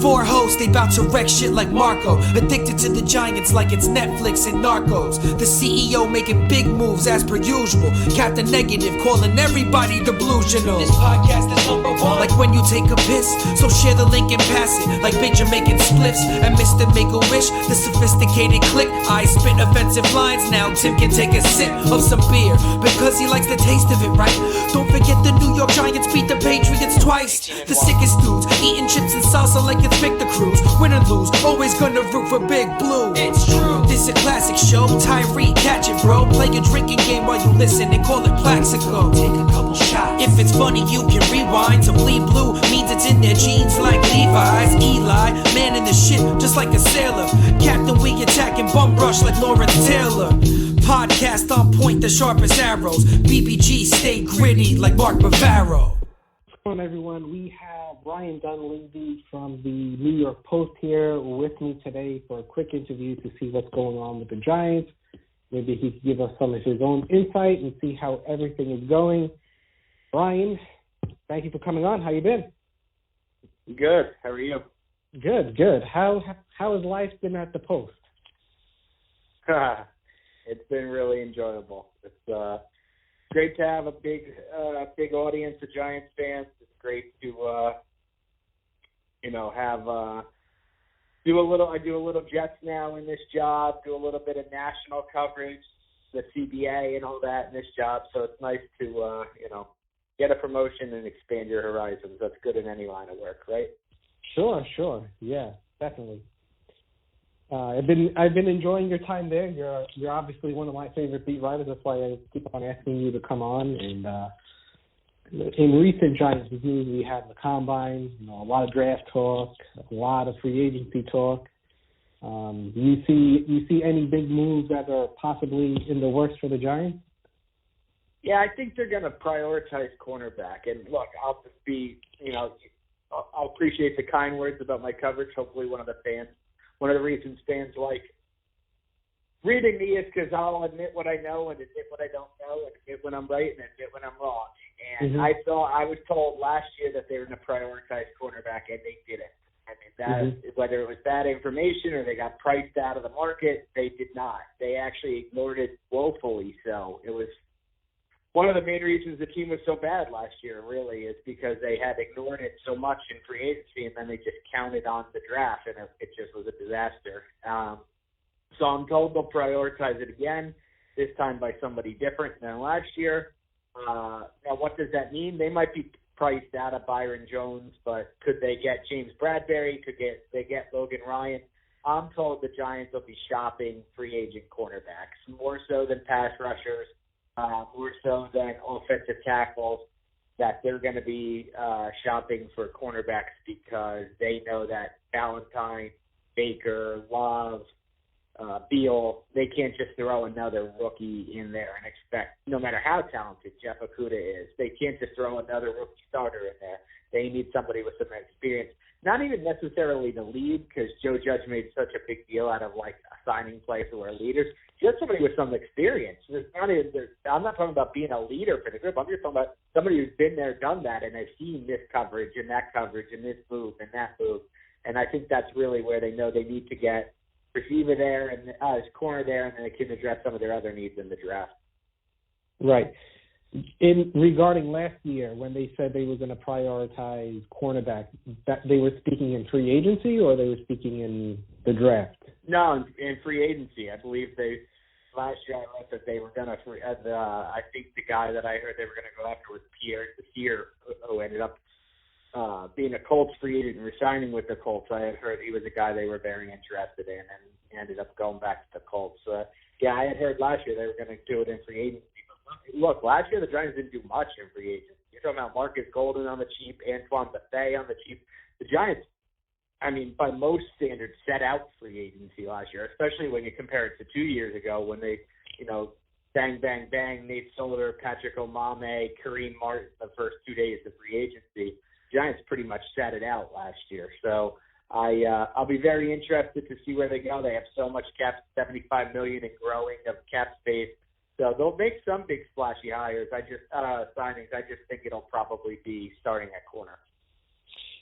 Four hosts, they bout to wreck shit like Marco. Addicted to the Giants like it's Netflix and Narcos. The CEO making big moves as per usual. Captain Negative calling everybody delusional. This podcast is number one. Like when you take a piss, so share the link and pass it. Like Big Jamaican spliffs and Mr. Make-A-Wish. The sophisticated click. I spit offensive lines, now Tim can take a sip of some beer because he likes the taste of it, right? Don't forget the New York Giants beat the Patriots twice. The sickest dudes eating chips and salsa like it's Victor Cruz. Win or lose, always gonna root for Big Blue. It's true. This a classic show. Tyree, catch it, bro. Play a drinking game while you listen and call it Plaxico. Take a couple shots. If it's funny, you can rewind. To bleed blue means it's in their jeans like Levi's. Eli, man in the shit, just like a sailor. Captain, we attacking bum rush like Lawrence Taylor. Podcast on point, the sharpest arrows. BBG stay gritty like Mark Bavaro. What's going on, everyone? We have Brian Dunleavy from the New York Post here with me today for a quick interview to see what's going on with the Giants. Maybe he can give us some of his own insight and see how everything is going. Brian, thank you for coming on. How you been? Good. How are you? Good. How has life been at the Post? It's been really enjoyable. It's great to have a big audience of Giants fans. It's great to have I do a little Jets now in this job, do a little bit of national coverage, the CBA and all that in this job. So it's nice to get a promotion and expand your horizons. That's good in any line of work, right? Sure. Yeah, definitely. I've been enjoying your time there. You're obviously one of my favorite beat writers. That's why I keep on asking you to come on. And in recent Giants news, we had the combine, a lot of draft talk, a lot of free agency talk. You see any big moves that are possibly in the works for the Giants? Yeah, I think they're going to prioritize cornerback. And look, I'll just be, I'll appreciate the kind words about my coverage. Hopefully one of the reasons fans like reading me is because I'll admit what I know and admit what I don't know and admit when I'm right and admit when I'm wrong. And I was told last year that they were going to prioritize cornerback, and they didn't. I mean, whether it was bad information or they got priced out of the market, they did not. They actually ignored it woefully. So it was one of the main reasons the team was so bad last year, really, is because they had ignored it so much in free agency, and then they just counted on the draft, and it just was a disaster. So I'm told they'll prioritize it again, this time by somebody different than last year. Now, what does that mean? They might be priced out of Byron Jones, but could they get James Bradbury? Could they get Logan Ryan? I'm told the Giants will be shopping free agent cornerbacks, more so than pass rushers. More so than offensive tackles, that they're going to be shopping for cornerbacks because they know that Valentine, Baker, Love, Beal, they can't just throw another rookie in there and expect, no matter how talented Jeff Okudah is, they can't just throw another rookie starter in there. They need somebody with some experience. Not even necessarily the lead, because Joe Judge made such a big deal out of assigning players who are leaders. Just somebody with some experience. I'm not talking about being a leader for the group. I'm just talking about somebody who's been there, done that, and has seen this coverage and that coverage and this move and that move. And I think that's really where they know they need to get receiver there and his corner there, and then they can address some of their other needs in the draft. Right. Regarding last year, when they said they were going to prioritize cornerback, that they were speaking in free agency or they were speaking in the draft? No, in free agency. I believe last year I read that they were going to, I think the guy that I heard they were going to go after was Pierre Desir, who ended up being a Colts free agent and resigning with the Colts. I had heard he was a guy they were very interested in and ended up going back to the Colts. I had heard last year they were going to do it in free agency. Look, last year the Giants didn't do much in free agency. You're talking about Marcus Golden on the cheap, Antoine Bethea on the cheap. The Giants, by most standards, set out free agency last year, especially when you compare it to 2 years ago when they, bang, bang, bang, Nate Solder, Patrick Omame, Kareem Martin the first 2 days of free agency. Giants pretty much set it out last year. So I'll be very interested to see where they go. They have so much cap, $75 million and growing of cap space. So they'll make some big splashy hires. Signings. I just think it'll probably be starting at corner.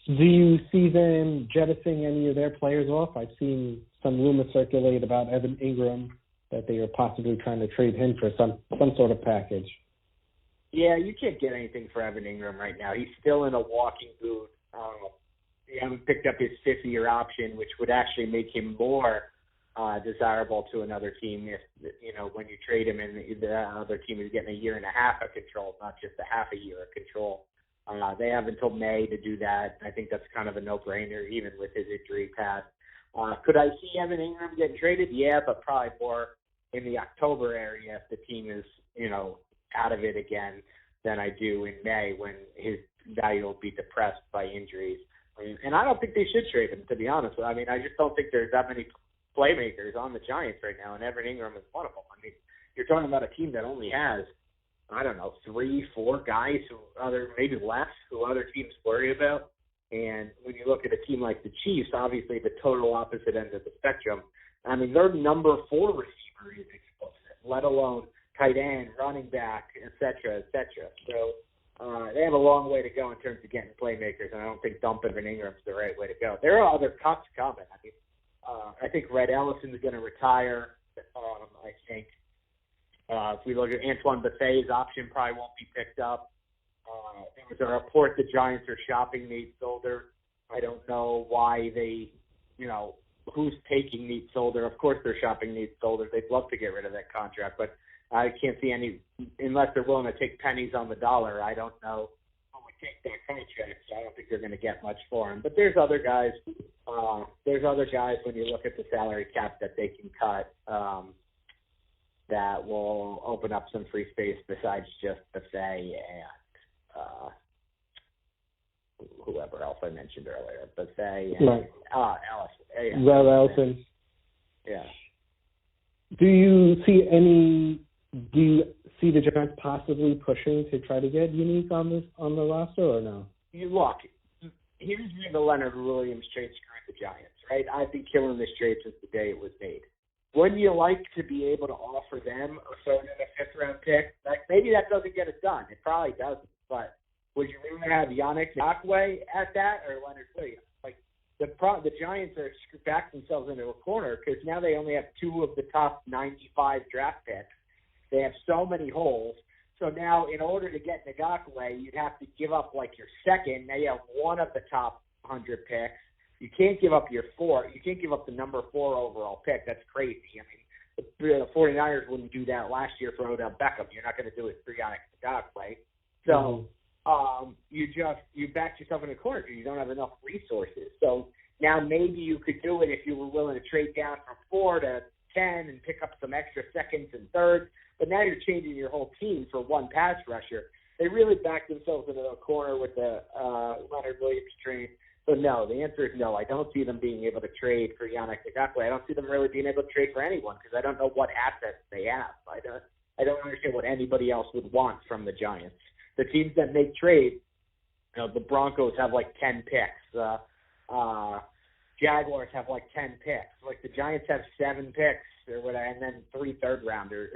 Do you see them jettisoning any of their players off? I've seen some rumors circulate about Evan Ingram, that they are possibly trying to trade him for some sort of package. Yeah, you can't get anything for Evan Ingram right now. He's still in a walking boot. He haven't picked up his 5th-year option, which would actually make him more desirable to another team if, when you trade him and the other team is getting a year and a half of control, not just a half a year of control. They have until May to do that. I think that's kind of a no-brainer, even with his injury past. Could I see Evan Ingram getting traded? Yeah, but probably more in the October area if the team is, out of it again than I do in May when his value will be depressed by injuries. And I don't think they should trade him, to be honest. I mean, I just don't think there's that many playmakers on the Giants right now, and Evan Ingram is one of them. I mean, you're talking about a team that only has, 3-4 guys maybe less, who other teams worry about. And when you look at a team like the Chiefs, obviously the total opposite end of the spectrum, I mean, their number 4 receiver is explosive, let alone tight end, running back, et cetera, et cetera. So they have a long way to go in terms of getting playmakers, and I don't think dumping Evan Ingram's the right way to go. There are other cuts coming. I mean, I think Red Ellison is going to retire. I think if we look at Antoine Bethay's option, probably won't be picked up. There was a report the Giants are shopping Nate Solder. I don't know why they, who's taking Nate Solder. Of course they're shopping Nate Solder. They'd love to get rid of that contract, but I can't see any, unless they're willing to take pennies on the dollar. I don't know who would take that contract, so I don't think they're going to get much for him. But there's other guys. When you look at the salary cap that they can cut that will open up some free space besides just Buffet and whoever else I mentioned earlier. Buffet and Ellison. Red Ellison. Yeah. Do you see the Giants possibly pushing to try to get Unique on the roster or no? Look, here's where the Leonard Williams trade screwed the Giants, right? I've been killing this trade since the day it was made. Wouldn't you like to be able to offer them a 3rd and a 5th-round pick? Maybe that doesn't get it done. It probably doesn't. But would you rather have Yannick Ngakoue at that or Leonard Williams? The Giants are backed themselves into a corner because now they only have 2 of the top 95 draft picks. They have so many holes. So now in order to get Ngakoue, you'd have to give up your second. Now you have 1 of the top 100 picks. You can't give up your 4. You can't give up the number 4 overall pick. That's crazy. I mean, the 49ers wouldn't do that last year for Odell Beckham. You're not going to do it for Yannick Ngakoue. So you backed yourself in a corner because you don't have enough resources. So now maybe you could do it if you were willing to trade down from 4 to 10 and pick up some extra seconds and thirds. But now you're changing your whole team for 1 pass rusher. They really backed themselves into a corner with the Leonard Williams trade. So no, the answer is no. I don't see them being able to trade for Yannick Ngakoue. I don't see them really being able to trade for anyone because I don't know what assets they have. I don't understand what anybody else would want from the Giants. The teams that make trades, the Broncos have 10 picks. Jaguars have 10 picks. The Giants have 7 picks or whatever, and then 3 7th rounders,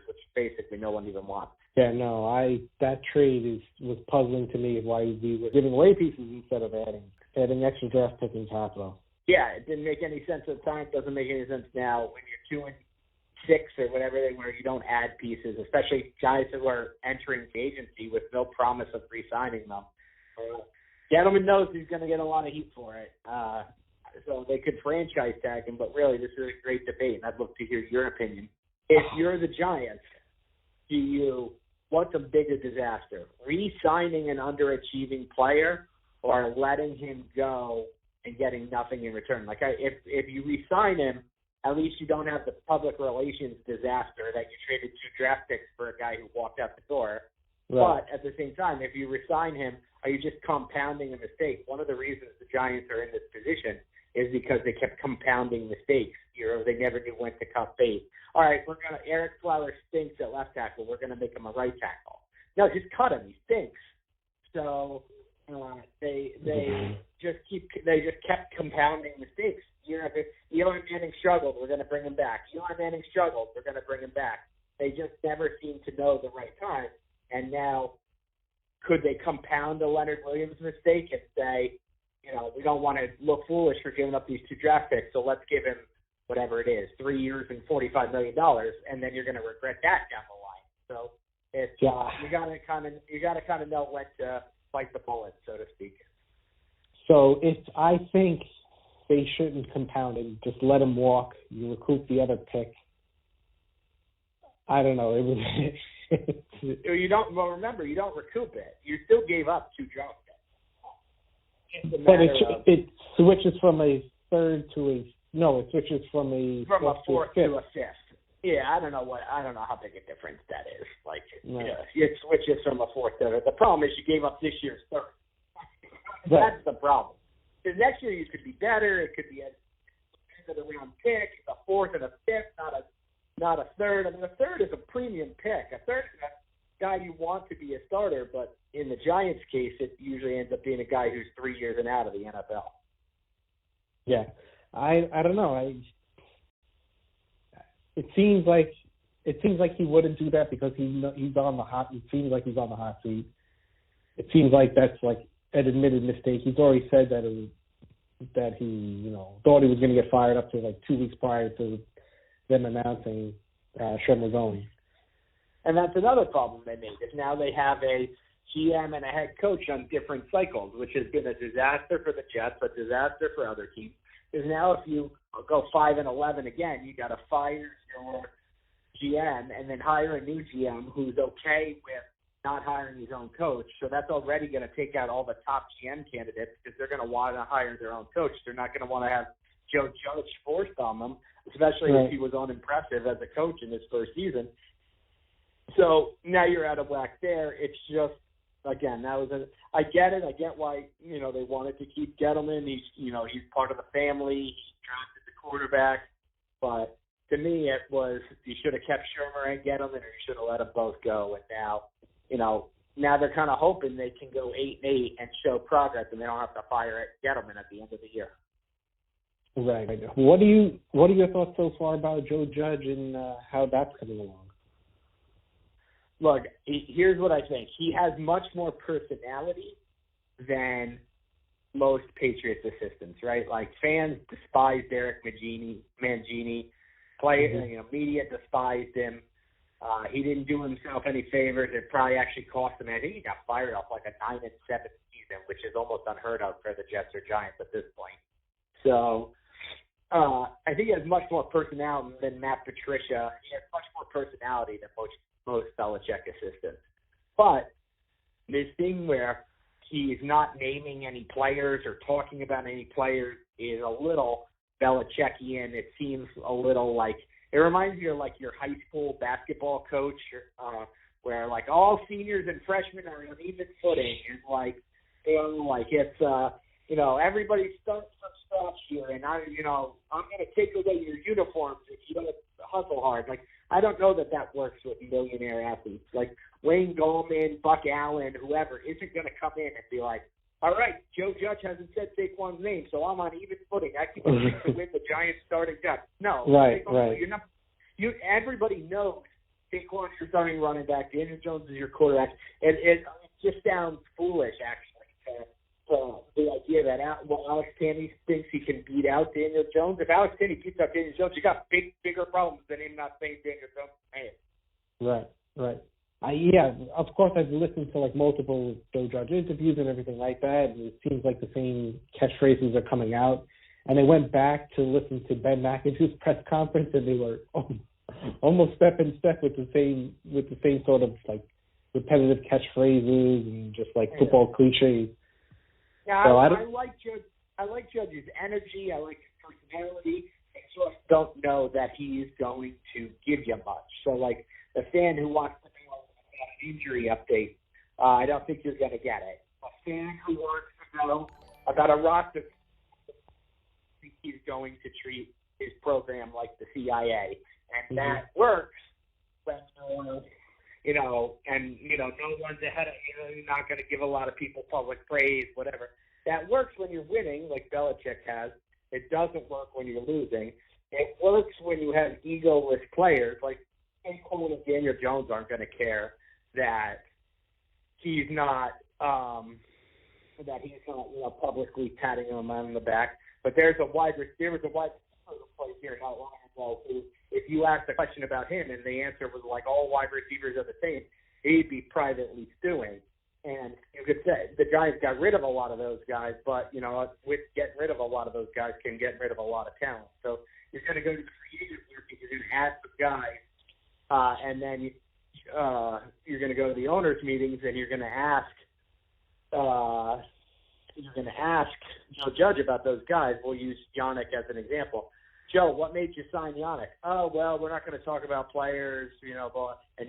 which basically no one even wants. Yeah, no, that trade was puzzling to me why we were giving away pieces instead of adding extra draft picking capital. Yeah, it didn't make any sense at the time. Doesn't make any sense now when you're 2-6 or whatever they were. You don't add pieces, especially guys who are entering the agency with no promise of re-signing them. Gentleman knows he's going to get a lot of heat for it. So they could franchise tag him, but really this is a great debate, and I'd love to hear your opinion. If you're the Giants, what's a bigger disaster? Re-signing an underachieving player or letting him go and getting nothing in return? If you re-sign him, at least you don't have the public relations disaster that you traded 2 draft picks for a guy who walked out the door. Right. But at the same time, if you resign him, are you just compounding a mistake? One of the reasons the Giants are in this position is because they kept compounding mistakes. They never knew when to cut bait. All right, Eric Flowers stinks at left tackle. We're going to make him a right tackle. No, just cut him. He stinks. So they just kept compounding mistakes. Eli Manning struggled. We're going to bring him back. Eli Manning struggled. We're going to bring him back. They just never seem to know the right time. And now could they compound a Leonard Williams mistake and say, we don't want to look foolish for giving up these 2 draft picks, so let's give him whatever it is, 3 years and $45 million, and then you're going to regret that down the line. So it's you got to kind of know when to bite the bullet, so to speak. So I think they shouldn't compound it. Just let him walk. You recoup the other pick. I don't know. It was. You don't. Well, remember, you don't recoup it. You still gave up 2 draft picks. But it switches from a third to a it switches from a fourth to a fifth. Yeah, I don't know how big a difference that is. Like, it switches from a fourth to the problem is you gave up this year's third. That's the problem. Because next year you could be better. It could be a round pick, a fourth and a fifth, not a third. I mean, a third is a premium pick. A third is a guy you want to be a starter, but in the Giants' case, it usually ends up being a guy who's 3 years and out of the NFL. Yeah, I don't know. It seems like he wouldn't do that because he's on the hot. It seems like he's on the hot seat. It seems like that's like an admitted mistake. He's already said that he thought he was going to get fired up to like 2 weeks prior to them announcing Shem was going. And that's another problem they made is now they have a GM and a head coach on different cycles, which has been a disaster for the Jets, a disaster for other teams. Because now if you go 5-11 again, you got to fire your GM and then hire a new GM who's okay with not hiring his own coach. So that's already going to take out all the top GM candidates because they're going to want to hire their own coach. They're not going to want to have Joe Judge forced on them, especially if he was unimpressive as a coach in his first season. So now you're out of whack there. It's just, again, I get it. I get why, they wanted to keep Gettleman. He's part of the family. He drafted the quarterback. But to me, it was, you should have kept Shermer and Gettleman, or you should have let them both go. And now they're kind of hoping they can go 8-8 and show progress, and they don't have to fire Gettleman at the end of the year. Right. What are your thoughts so far about Joe Judge and how that's coming along? Look, here's what I think. He has much more personality than most Patriots assistants, right? Like, fans despise Derek Mangini. Players, media despised him. He didn't do himself any favors. It probably actually cost him. I think he got fired off like a 9-7 season, which is almost unheard of for the Jets or Giants at this point. So I think he has much more personality than Matt Patricia. He has much more personality than most Belichick assistants. But this thing where he's not naming any players or talking about any players is a little Belichickian. It seems a little like, it reminds me of like your high school basketball coach where like all seniors and freshmen are on even footing and it's everybody starts from scratch here, and I'm going to take away your uniforms if you don't hustle hard. Like, I don't know that works with millionaire athletes. Like, Wayne Gallman, Buck Allen, whoever, isn't going to come in and be like, all right, Joe Judge hasn't said Saquon's name, so I'm on even footing. I can to win the Giants starting job. No. Right. You're not, everybody knows Saquon's your starting running back. Daniel Jones is your quarterback. And it just sounds foolish, actually, the idea that Alex Tanney thinks he can beat out Daniel Jones. If Alex Tanney beats out Daniel Jones, you got bigger problems than him not saying Daniel Jones. Right. Yeah, of course I've listened to like multiple Joe Judge interviews and everything like that, and it seems like the same catchphrases are coming out. And I went back to listen to Ben McAdoo's press conference, and they were almost step in step with the same sort of like repetitive catchphrases and just like football cliches. Yeah, so I like Judge. I like Judge's energy. I like his personality. I just don't know that he's going to give you much. So, like, the fan who wants to know about an injury update, I don't think you're going to get it. A fan who wants to know about a roster, I think he's going to treat his program like the CIA, and that works when no one's ahead of you're not going to give a lot of people public praise, whatever. That works when you're winning, like Belichick has. It doesn't work when you're losing. It works when you have egoless players. Like Saquon and Daniel Jones aren't going to care that he's not publicly patting him on the back. But there was a wide receiver who played here not long ago who, if you asked a question about him and the answer was like all wide receivers are the same, he'd be privately suing. And you could say the Giants got rid of a lot of those guys, but, with getting rid of a lot of those guys can get rid of a lot of talent. So you're going to go to the creative market, you're going to ask the guys, and then you're going to go to the owners' meetings and you're going to ask Joe Judge about those guys. We'll use Yannick as an example. Joe, what made you sign Yannick? Oh, well, we're not going to talk about players, and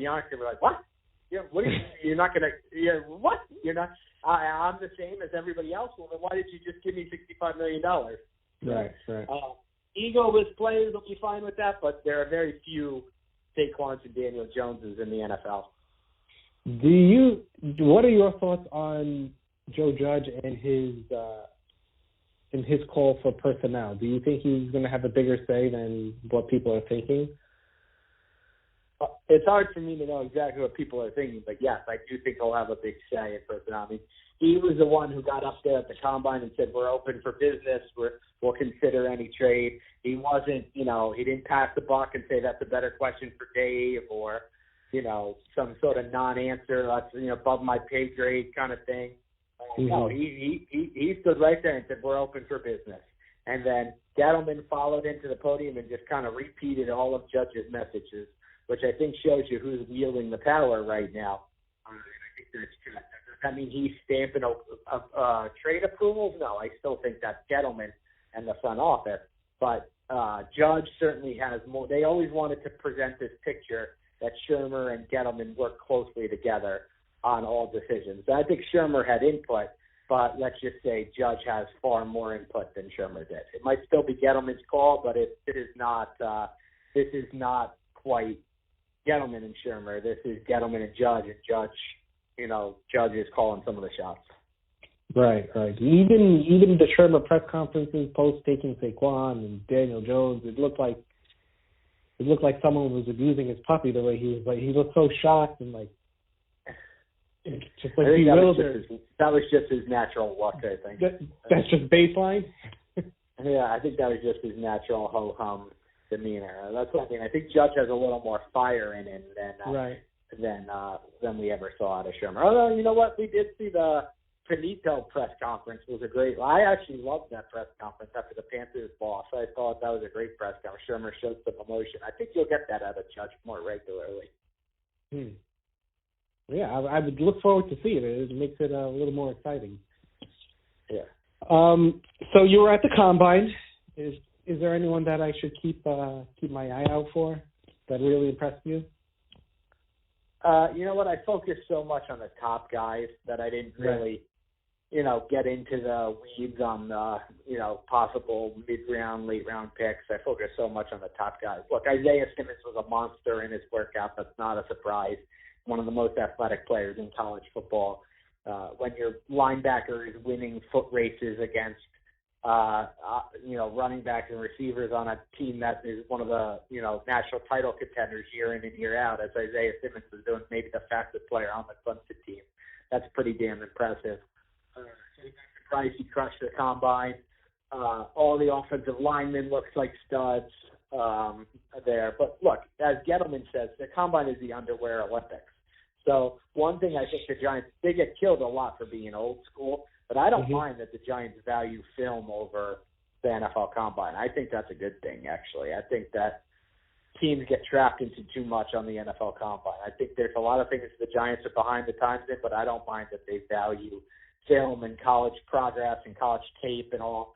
Yannick will be like, what? Yeah, what are you, you're not going to, yeah, what? You're not, I'm the same as everybody else. Well, then why did you just give me $65 million? Right. Egoless players will be fine with that, but there are very few Saquons and Daniel Joneses in the NFL. What are your thoughts on Joe Judge and his call for personnel? Do you think he's going to have a bigger say than what people are thinking? It's hard for me to know exactly what people are thinking, but yes, I do think he'll have a big say in personnel. I mean, he was the one who got up there at the combine and said, we're open for business, we'll consider any trade. He wasn't, he didn't pass the buck and say that's a better question for Dave or, some sort of non-answer, that's, above my pay grade kind of thing. No, he stood right there and said, we're open for business. And then Gettleman followed into the podium and just kind of repeated all of Judge's messages, which I think shows you who's wielding the power right now. And I think that's true. Does that mean he's stamping trade approvals? No, I still think that's Gettleman and the front office. But Judge certainly has more. They always wanted to present this picture that Shermer and Gettleman work closely together on all decisions. I think Shermer had input, but let's just say Judge has far more input than Shermer did. It might still be Gettleman's call, but it is not. This is not quite Gettleman and Shermer. This is Gettleman and Judge, Judge is calling some of the shots. Right. Even the Shermer press conferences post taking Saquon and Daniel Jones, it looked like someone was abusing his puppy the way he was like. He looked so shocked and like just like bewildered. That was just his natural look, I think. That's just baseline. Yeah, I think that was just his natural ho hum demeanor. That's what I mean. I think Judge has a little more fire in him than we ever saw out of Shermer. Although, you know what? We did see the Finito press conference. It was a great. I actually loved that press conference after the Panthers loss. I thought that was a great press conference. Shermer showed some emotion. I think you'll get that out of Judge more regularly. Yeah, I would look forward to seeing it. It makes it a little more exciting. Yeah. So you were at the combine. Is there anyone that I should keep my eye out for that really impressed you? You know what? I focused so much on the top guys that I didn't really, get into the weeds on the, possible mid-round, late-round picks. I focused so much on the top guys. Look, Isaiah Simmons was a monster in his workout. That's not a surprise. One of the most athletic players in college football. When your linebacker is winning foot races against running backs and receivers on a team that is one of the, national title contenders year in and year out, as Isaiah Simmons is doing, maybe the fastest player on the Clemson team. That's pretty damn impressive. So I'm surprised he crushed the combine. All the offensive linemen looks like studs there. But look, as Gettleman says, the combine is the underwear Olympics. So one thing I think the Giants, they get killed a lot for being old school, but I don't mind that the Giants value film over the NFL Combine. I think that's a good thing, actually. I think that teams get trapped into too much on the NFL Combine. I think there's a lot of things the Giants are behind the times in, but I don't mind that they value film and college progress and college tape and all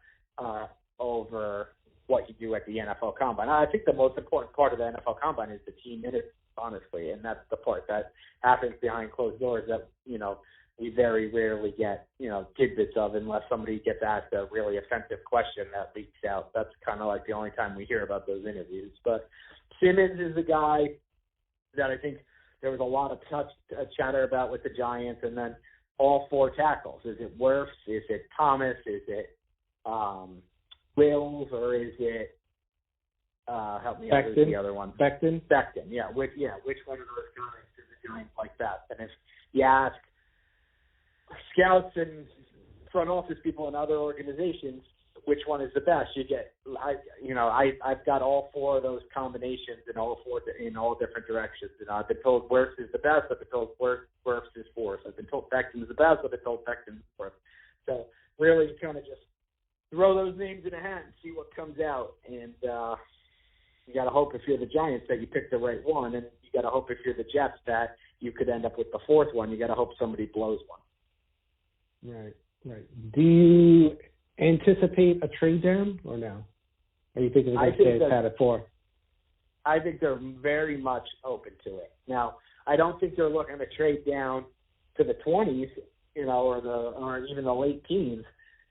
over what you do at the NFL Combine. I think the most important part of the NFL Combine is the team minutes, honestly, and that's the part that happens behind closed doors that, we very rarely get, tidbits of unless somebody gets asked a really offensive question that leaks out. That's kind of like the only time we hear about those interviews. But Simmons is the guy that I think there was a lot of chatter about with the Giants, and then all four tackles. Is it Wirfs? Is it Thomas? Is it Wills? Or is it help me out with the other one? Becton, yeah. Which one of those guys do the Giants like that? And if you ask scouts and front office people in other organizations, which one is the best? I've got all four of those combinations in all different directions. I've been told Wirfs is the best. I've been told Wirfs is fourth. I've been told Becton is the best. I've been told Becton is fourth. So really, you kind of just throw those names in a hat and see what comes out. And you got to hope if you're the Giants that you pick the right one, and you got to hope if you're the Jets that you could end up with the fourth one. You got to hope somebody blows one. Right. Do you anticipate a trade down or no? Or you think they're going to stay pat at 4? I think they're very much open to it. Now, I don't think they're looking to trade down to the 20s, or even the late teens.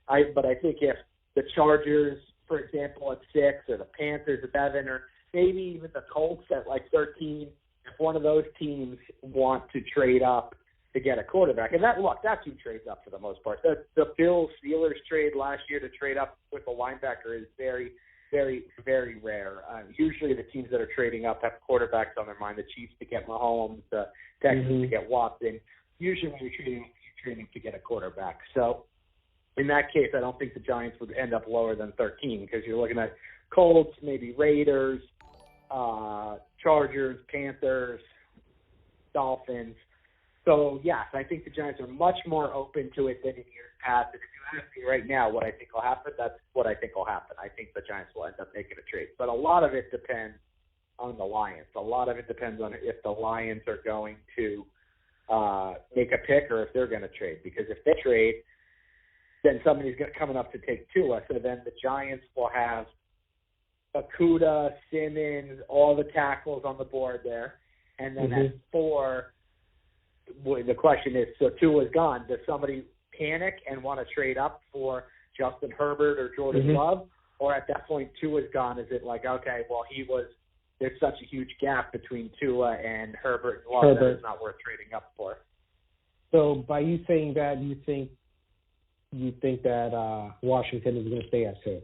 But I think if the Chargers, for example, at 6, or the Panthers at 7, or maybe even the Colts at like 13, if one of those teams want to trade up to get a quarterback, and that's who trades up for the most part. The Bills-Steelers trade last year to trade up with a linebacker is very, very, very rare. Usually the teams that are trading up have quarterbacks on their mind. The Chiefs to get Mahomes, the Texans to get Watson. Usually when you're trading to get a quarterback. So in that case, I don't think the Giants would end up lower than 13 because you're looking at Colts, maybe Raiders, Chargers, Panthers, Dolphins. So, yes, I think the Giants are much more open to it than in years past. And if you ask me right now what I think will happen, that's what I think will happen. I think the Giants will end up making a trade. But a lot of it depends on the Lions. A lot of it depends on if the Lions are going to make a pick or if they're going to trade. Because if they trade, then somebody's coming up to take Tua. So then the Giants will have Okudah, Simmons, all the tackles on the board there. And then at 4, the question is, so Tua's gone. Does somebody panic and want to trade up for Justin Herbert or Jordan Love? Or at that point, Tua's gone. Is it like, okay, well, there's such a huge gap between Tua and Herbert and Love that it's not worth trading up for? So by you saying that, you think that Washington is going to stay at 2?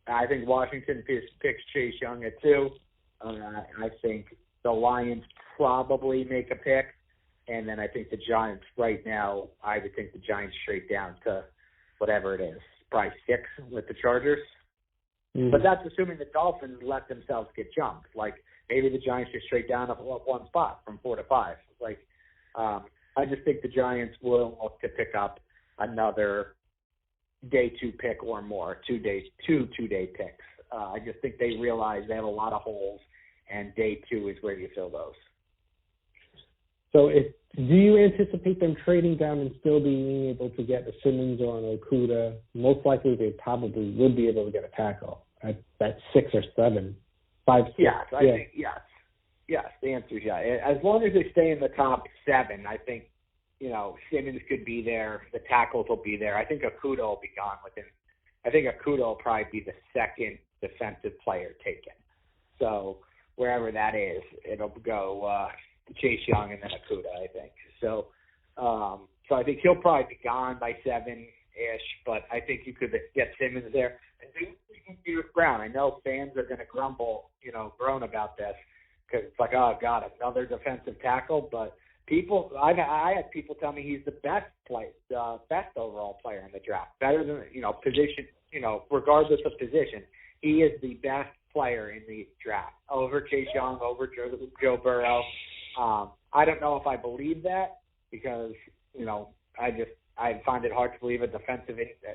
I think Washington picks Chase Young at 2. I think the Lions probably make a pick. And then I think the Giants right now, I would think the Giants straight down to whatever it is, probably 6 with the Chargers. But that's assuming the Dolphins let themselves get jumped. Like maybe the Giants just straight down to one spot from 4 to 5. Like I just think the Giants will look to pick up another day 2 pick or more, 2-day picks. I just think they realize they have a lot of holes, and day 2 is where you fill those. So do you anticipate them trading down and still being able to get a Simmons or an Okudah? Most likely they probably would be able to get a tackle at 6 or 7. 5, 6. Yes, I think yes. Yes, the answer is yes. As long as they stay in the top 7, I think, Simmons could be there. The tackles will be there. I think Okudah will be gone within. I think Okudah will probably be the second defensive player taken. So wherever that is, it'll go Chase Young and then Okudah, I think. So I think he'll probably be gone by 7-ish, but I think you could get Simmons there. And do with Brown. I know fans are going to groan about this because it's like, oh, God, another defensive tackle. But I had people tell me he's the best overall player in the draft. Better than, position, regardless of position. He is the best player in the draft over Chase Young, over Joe Burrow. I don't know if I believe that because, I find it hard to believe a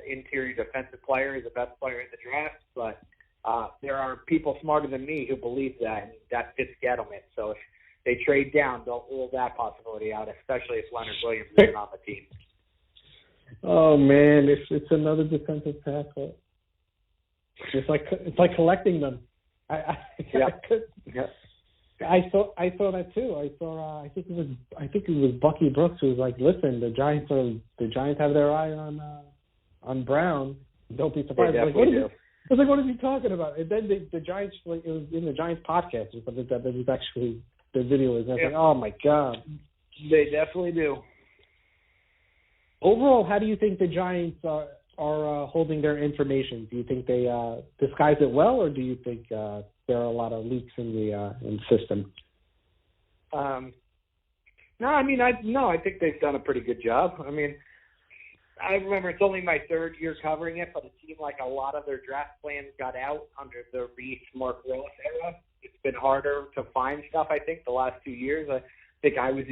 interior defensive player is the best player in the draft, but there are people smarter than me who believe that, and that fits Gettleman. So if they trade down, don't rule that possibility out, especially if Leonard Williams isn't on the team. Oh man, it's another defensive tackle. It's like collecting them. I saw that too. I think it was Bucky Brooks who was like, "Listen, the Giants have their eye on Brown. Don't be surprised." I was like, "What is he talking about?" And then the Giants, it was in the Giants podcast or something that was actually the video was. I was like, "Oh my God!" They definitely do. Overall, how do you think the Giants are holding their information? Do you think they disguise it well, or do you think there are a lot of leaks in the system? No, I mean, I think they've done a pretty good job. I mean, I remember it's only my third year covering it, but it seemed like a lot of their draft plans got out under the Reese Mark Willis era. It's been harder to find stuff, I think, the last 2 years. I think I was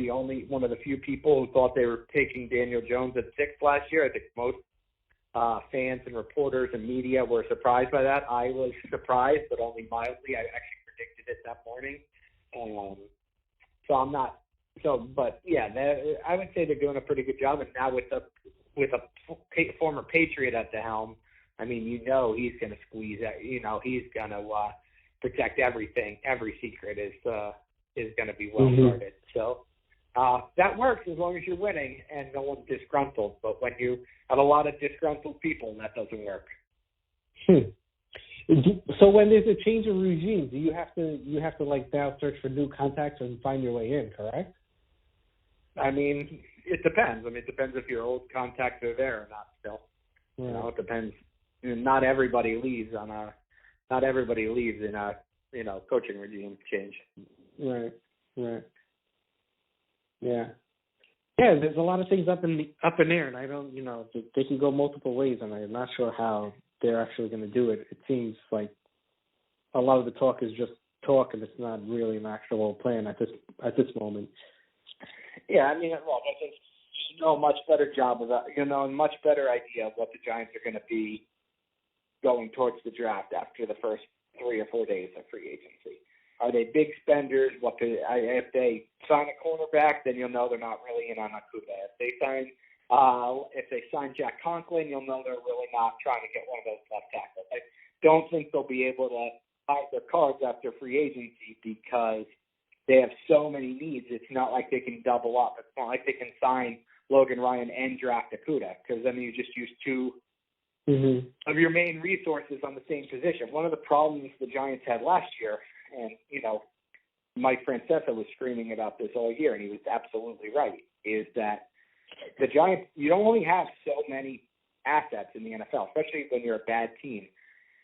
one of the few people who thought they were taking Daniel Jones at 6 last year. I think most fans and reporters and media were surprised by that. I was surprised, but only mildly. I actually predicted it that morning. So I'm not. So, but yeah, I would say they're doing a pretty good job. And now with a former Patriot at the helm, I mean, he's going to squeeze that. He's going to protect everything. Every secret is going to be well guarded. So that works as long as you're winning and no one's disgruntled. But when you have a lot of disgruntled people, that doesn't work. So when there's a change of regime, do you have to like now search for new contacts and find your way in? Correct? I mean, it depends. I mean, it depends if your old contacts are there or not. Still, it depends. Not everybody leaves in a coaching regime change. Right. Yeah. There's a lot of things up in the air, and I don't. They can go multiple ways, and I'm not sure how they're actually going to do it. It seems like a lot of the talk is just talk, and it's not really an actual plan at this moment. Yeah, I mean, look, I think you know a much better job of that. A much better idea of what the Giants are going to be going towards the draft after the first 3 or 4 days of free agency. Are they big spenders? If they sign a cornerback, then you'll know they're not really in on Akuda. If they sign Jack Conklin, you'll know they're really not trying to get one of those left tackles. I don't think they'll be able to hide their cards after free agency because they have so many needs. It's not like they can double up. It's not like they can sign Logan Ryan and draft Akuda because then you just use two of your main resources on the same position. One of the problems the Giants had last year, and, Mike Francesa was screaming about this all year, and he was absolutely right, is that the Giants, you don't only have so many assets in the NFL, especially when you're a bad team.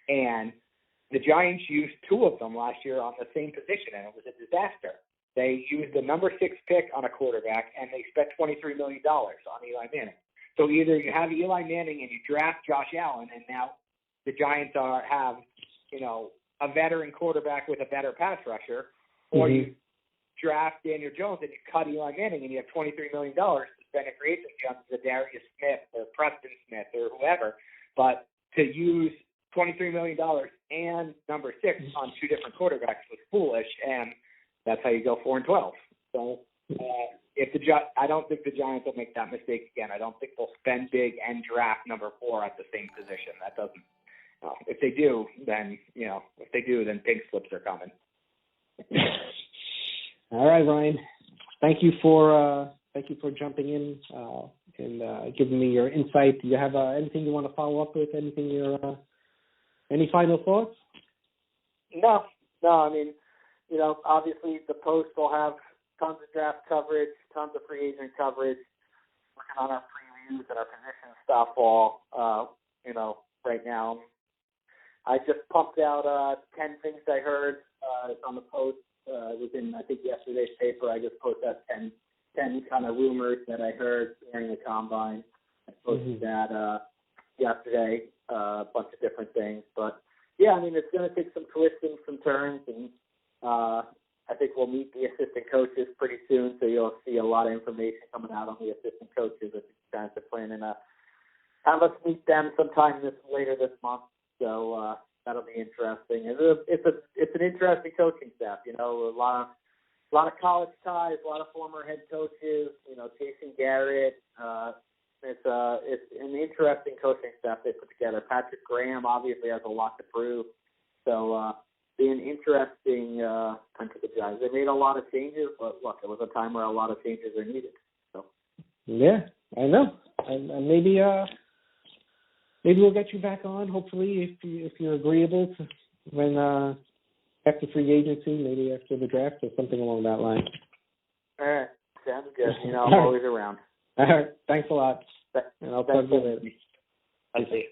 And the Giants used 2 of them last year on the same position, and it was a disaster. They used the number 6 pick on a quarterback, and they spent $23 million on Eli Manning. So either you have Eli Manning and you draft Josh Allen, and now the Giants have, a veteran quarterback with a better pass rusher, or you draft Daniel Jones and you cut Eli Manning and you have $23 million to spend in free agency on Zadarius Smith or Preston Smith or whoever. But to use $23 million and number 6 on 2 different quarterbacks was foolish, and that's how you go 4-12. So I don't think the Giants will make that mistake again. I don't think they'll spend big and draft number 4 at the same position. That doesn't. If they do, then pink slips are coming. All right, Ryan. Thank you for jumping in and giving me your insight. Do you have anything you want to follow up with? Any final thoughts? No. I mean, obviously the Post will have tons of draft coverage, tons of free agent coverage, working on our previews and our position stuff all, right now. I just pumped out 10 things I heard on the Post. It was in, I think, yesterday's paper. I just posted out 10 kind of rumors that I heard during the Combine. I posted that yesterday, a bunch of different things. But, yeah, I mean, it's going to take some twists and some turns, and I think we'll meet the assistant coaches pretty soon, so you'll see a lot of information coming out on the assistant coaches. I think the Giants are planning to have us meet them sometime later this month. So that'll be interesting. It's an interesting coaching staff. A lot of college ties, a lot of former head coaches. Jason Garrett. It's an interesting coaching staff they put together. Patrick Graham obviously has a lot to prove. So be an interesting time for the Giants. They made a lot of changes, but look, it was a time where a lot of changes are needed. So yeah, I know, and maybe we'll get you back on, hopefully, if you're agreeable to when after free agency, maybe after the draft or something along that line. All right. Sounds good. I'm always around. All right. Thanks a lot. And I'll talk to you later. I see.